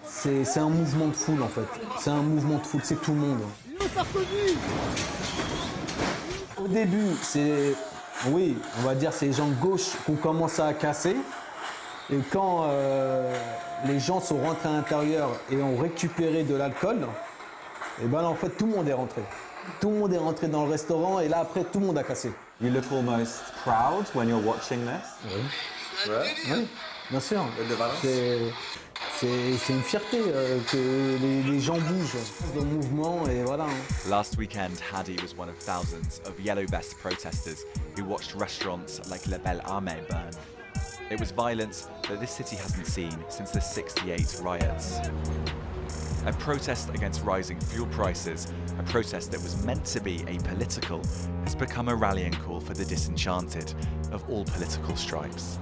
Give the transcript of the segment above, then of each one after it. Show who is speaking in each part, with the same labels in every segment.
Speaker 1: C'est un mouvement de foule en fait. C'est un mouvement de foule, c'est tout le monde. Au début, oui, on va dire c'est les gens de gauche qui ont commencé à casser. Et quand les gens sont rentrés à l'intérieur et ont récupéré de l'alcool, et ben là, en fait, tout le monde est rentré. Tout le monde est rentré dans le restaurant et là, après, tout le monde a cassé.
Speaker 2: You look almost proud when you're watching this.
Speaker 1: Oui, oui, bien sûr. C'est une fierté que les gens bougent, le mouvement et voilà.
Speaker 3: Last weekend, Hadi was one of thousands of yellow vest protesters who watched restaurants like La Belle Armée burn. It was violence that this city hasn't seen since the '68 riots. A protest against rising fuel prices, a protest that was meant to be apolitical, has become a rallying call for the disenchanted of all political stripes.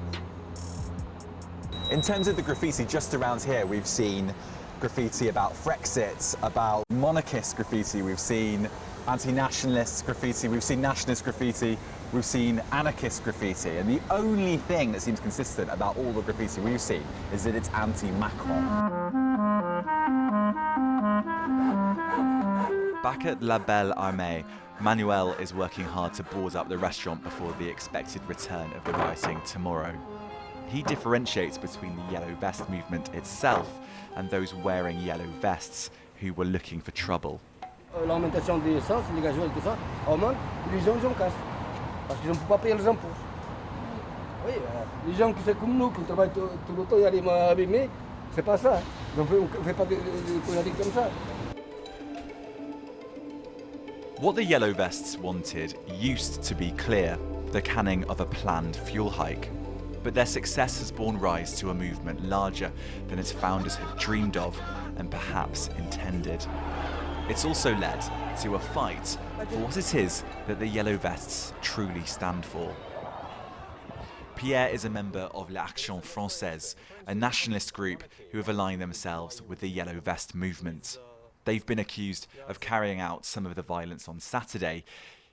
Speaker 2: In terms of the graffiti just around here, we've seen graffiti about Frexit, about monarchist graffiti, we've seen anti-nationalist graffiti, we've seen nationalist graffiti, we've seen anarchist graffiti, and the only thing that seems consistent about all the graffiti we've seen is that it's anti-Macron.
Speaker 3: Back at La Belle Armée, Manuel is working hard to board up the restaurant before the expected return of the rioting tomorrow. He differentiates between the yellow vest movement itself and those wearing yellow vests who were looking for trouble.
Speaker 4: L'augmentation des essences, les gasoils, tout ça, augmente, les gens cassent. Parce qu'ils ne peuvent pas payer les impôts. Oui, les gens qui sont comme nous, qui travaillent tout le temps, il y a des mains abîmées, c'est pas ça. On ne fait pas de conneries comme ça.
Speaker 3: What the yellow vests wanted used to be clear, the canning of a planned fuel hike. But their success has borne rise to a movement larger than its founders had dreamed of and perhaps intended. It's also led to a fight for what it is that the yellow vests truly stand for. Pierre is a member of l'Action Française, a nationalist group who have aligned themselves with the yellow vest movement. They've been accused of carrying out some of the violence on Saturday.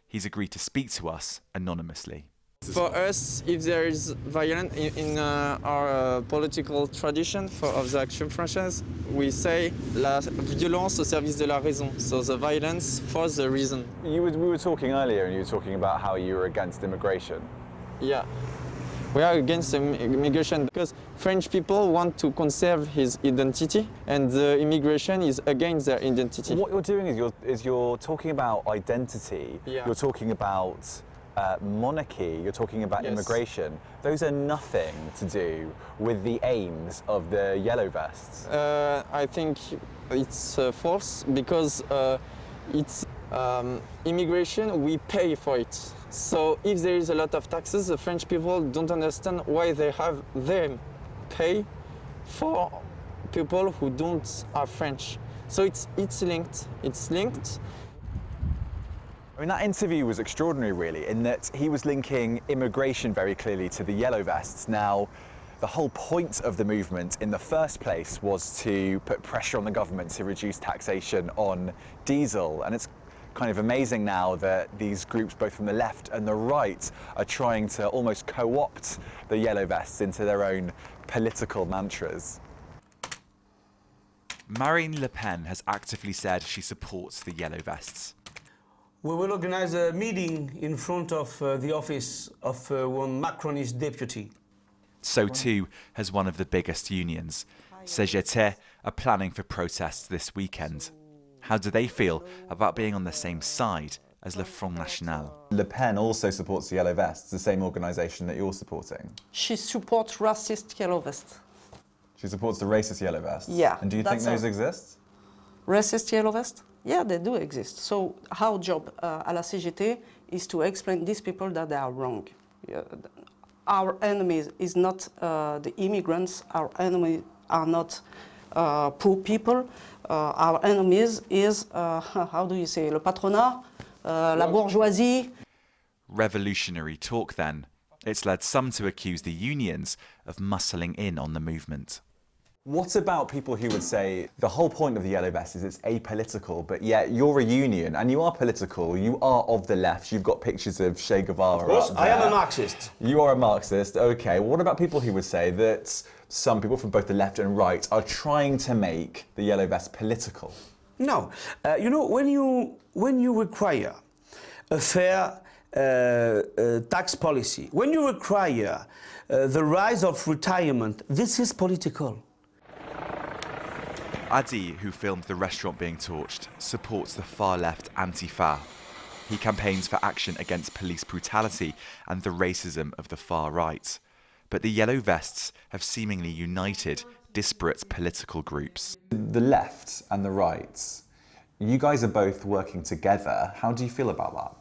Speaker 3: He's agreed to speak to us anonymously.
Speaker 5: For us, if there is violence in our political tradition of the Action Française, we say la violence au service de la raison, so the violence for the reason.
Speaker 2: We were talking earlier and you were talking about how you were against immigration.
Speaker 5: Yeah, we are against immigration because French people want to conserve his identity and the immigration is against their identity.
Speaker 2: What you're doing is you're talking about identity,
Speaker 5: Yeah.
Speaker 2: You're talking about monarchy, you're talking about
Speaker 5: Yes.
Speaker 2: immigration. Those are nothing to do with the aims of the yellow vests.
Speaker 5: I think it's false because it's immigration, we pay for it. So if there is a lot of taxes, the French people don't understand why they have them pay for people who are French. So it's linked.
Speaker 2: I mean, that interview was extraordinary, really, in that he was linking immigration very clearly to the yellow vests. Now, the whole point of the movement in the first place was to put pressure on the government to reduce taxation on diesel. And it's kind of amazing now that these groups, both from the left and the right, are trying to almost co-opt the yellow vests into their own political mantras.
Speaker 3: Marine Le Pen has actively said she supports the yellow vests.
Speaker 6: We will organize a meeting in front of the office of one Macronist deputy.
Speaker 3: So too has one of the biggest unions. CGT are planning for protests this weekend. How do they feel about being on the same side as Le Front National?
Speaker 2: Le Pen also supports the yellow vests, the same organisation that you're supporting.
Speaker 7: She supports racist yellow vest.
Speaker 2: She supports the racist yellow vests?
Speaker 7: Yeah.
Speaker 2: And do you think those exist?
Speaker 7: Racist yellow vest? Yeah, they do exist. So our job à la CGT is to explain these people that they are wrong. Our enemy is not the immigrants. Our enemy are not poor people. Our enemies is, how do you say, le patronat, la bourgeoisie.
Speaker 3: Revolutionary talk then. It's led some to accuse the unions of muscling in on the movement.
Speaker 2: What about people who would say the whole point of the Yellow Vest is it's apolitical, but yet you're a union and you are political, you are of the left, you've got pictures of Che Guevara.
Speaker 6: Of course,
Speaker 2: up
Speaker 6: I am
Speaker 2: there.
Speaker 6: a Marxist.
Speaker 2: You are a Marxist, okay. What about people who would say that some people from both the left and right are trying to make the Yellow Vest political?
Speaker 6: No, you know, when you require a fair tax policy, when you require the rise of retirement, this is political.
Speaker 3: Adi, who filmed the restaurant being torched, supports the far-left Antifa. He campaigns for action against police brutality and the racism of the far right. But the Yellow Vests have seemingly united disparate political groups.
Speaker 2: The left and the right, you guys are both working together. How do you feel about that?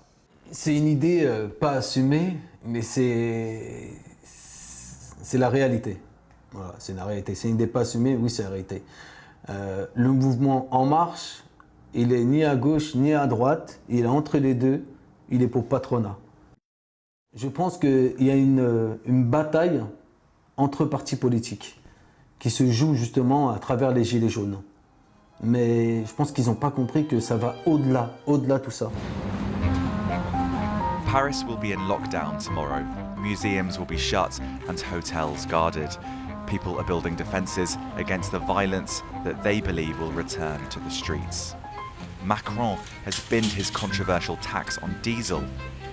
Speaker 1: C'est une idée pas assumée, mais c'est la réalité. Voilà, c'est la réalité. C'est une idée pas assumée, oui, c'est la réalité. Le mouvement En Marche, il est ni à gauche ni à droite, il est entre les deux, il est pour patronat. Je pense qu'il y a une bataille entre partis politiques qui se joue justement à travers les Gilets jaunes. Mais je pense qu'ils n'ont pas compris que ça va au-delà tout ça.
Speaker 3: Paris will be in lockdown tomorrow. Museums will be shut and hotels guarded. People are building defences against the violence that they believe will return to the streets. Macron has binned his controversial tax on diesel.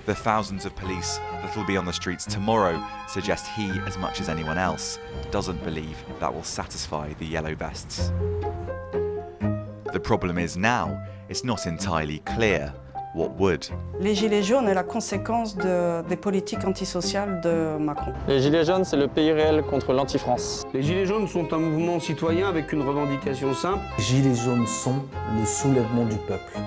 Speaker 3: The thousands of police that will be on the streets tomorrow suggest he, as much as anyone else, doesn't believe that will satisfy the Yellow Vests. The problem is now, it's not entirely clear what would.
Speaker 7: Les Gilets jaunes est la conséquence des politiques antisociales de Macron.
Speaker 5: Les Gilets jaunes, c'est le pays réel contre l'anti-France.
Speaker 6: Les Gilets jaunes sont un mouvement citoyen avec une revendication simple.
Speaker 1: Les Gilets jaunes sont le soulèvement du peuple.